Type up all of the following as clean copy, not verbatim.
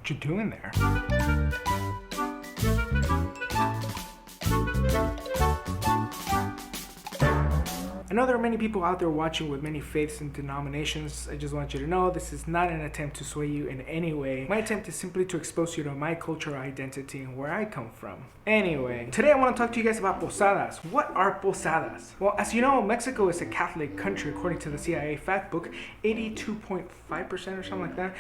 What you doing there? I know there are many people out there watching with many faiths and denominations. I just want you to know this is not an attempt to sway you in any way. My attempt is simply to expose you to my cultural identity and where I come from. Anyway, today I want to talk to you guys about posadas. What are posadas? Well, as you know, Mexico is a Catholic country according to the CIA fact book, 82.5% or something like that.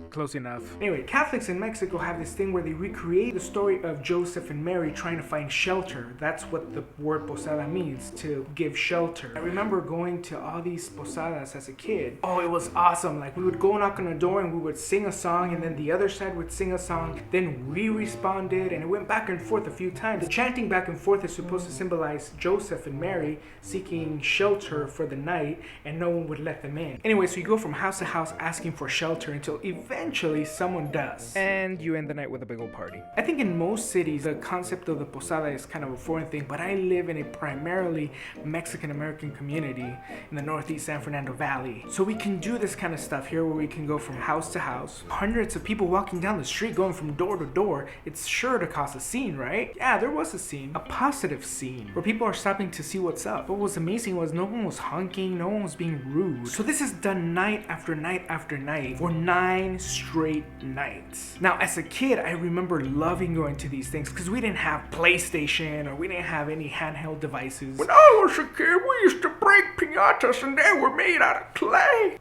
Close enough. Anyway, Catholics in Mexico have this thing where they recreate the story of Joseph and Mary trying to find shelter. That's what the word posada means, to give shelter. I remember going to all these posadas as a kid. Oh, it was awesome. Like, we would go knock on a door and we would sing a song, and then the other side would sing a song. Then we responded, and it went back and forth a few times. The chanting back and forth is supposed to symbolize Joseph and Mary seeking shelter for the night, and no one would let them in. Anyway, so you go from house to house asking for shelter until eventually someone does. And you end the night with a big old party. I think in most cities, the concept of the posada is kind of a foreign thing, but I live in a primarily Mexican-American community in the Northeast San Fernando Valley. So we can do this kind of stuff here where we can go from house to house. Hundreds of people walking down the street going from door to door. It's sure to cause a scene, right? Yeah, there was a scene. A positive scene where people are stopping to see what's up. What was amazing was no one was honking, no one was being rude. So this is done night after night after night for 9 straight nights. Now, as a kid, I remember loving going to these things because we didn't have PlayStation or we didn't have any handheld devices. When I was a kid, we used to break piñatas and they were made out of clay.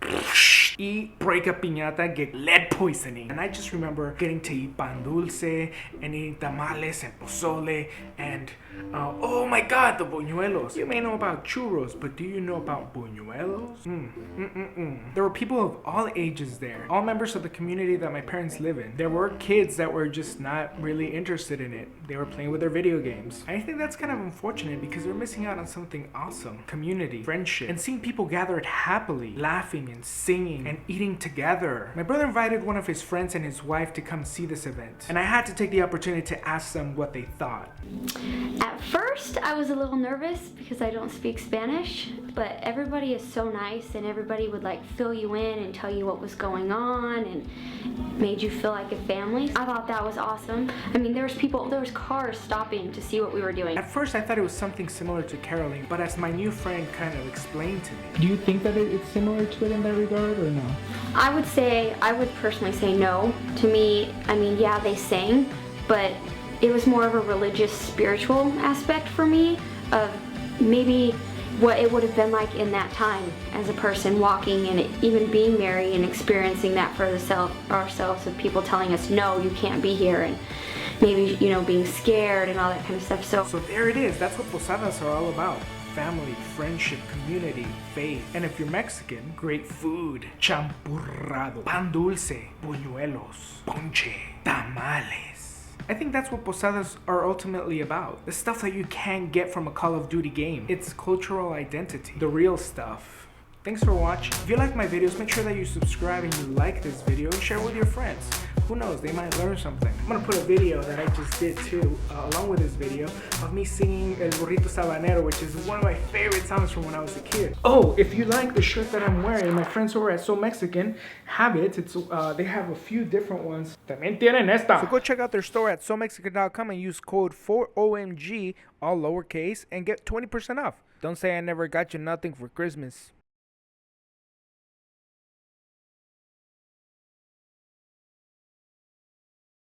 Eat, break a piñata, get lead poisoning. And I just remember getting to eat pan dulce and eating tamales and pozole and oh my god, the buñuelos. You may know about churros, but do you know about buñuelos? There were people of all ages there, all members of the community that my parents live in. There were kids that were just not really interested in it. They were playing with their video games. I think that's kind of unfortunate because they're missing out on something awesome. Community, friendship, and seeing people gathered happily, laughing and singing and eating together. My brother invited one of his friends and his wife to come see this event, and I had to take the opportunity to ask them what they thought. At first, I was a little nervous because I don't speak Spanish, but everybody is so nice and everybody would like fill you in and tell you what was going on and made you feel like a family. I thought that was awesome. I mean, there was cars stopping to see what we were doing. At first, I thought it was something similar to caroling, but as my new friend kind of explained to me. Do you think that it's similar to it in that regard or no? I would personally say no. To me, I mean, yeah, they sang, but it was more of a religious, spiritual aspect for me of maybe what it would have been like in that time as a person walking and even being Mary and experiencing that for ourselves, of people telling us, no, you can't be here, and maybe, you know, being scared and all that kind of stuff. So there it is. That's what posadas are all about. Family, friendship, community, faith. And if you're Mexican, great food. Champurrado, pan dulce, buñuelos, ponche, tamales. I think that's what posadas are ultimately about. The stuff that you can't get from a Call of Duty game. It's cultural identity. The real stuff. Thanks for watching. If you like my videos, make sure that you subscribe and you like this video and share with your friends. Who knows, they might learn something. I'm gonna put a video that I just did too, along with this video, of me singing El Burrito Sabanero, which is one of my favorite songs from when I was a kid. Oh, if you like the shirt that I'm wearing, my friends over at So Mexican have it. They have a few different ones. También tienen esta. So go check out their store at somexican.com and use code 4OMG, all lowercase, and get 20% off. Don't say I never got you nothing for Christmas.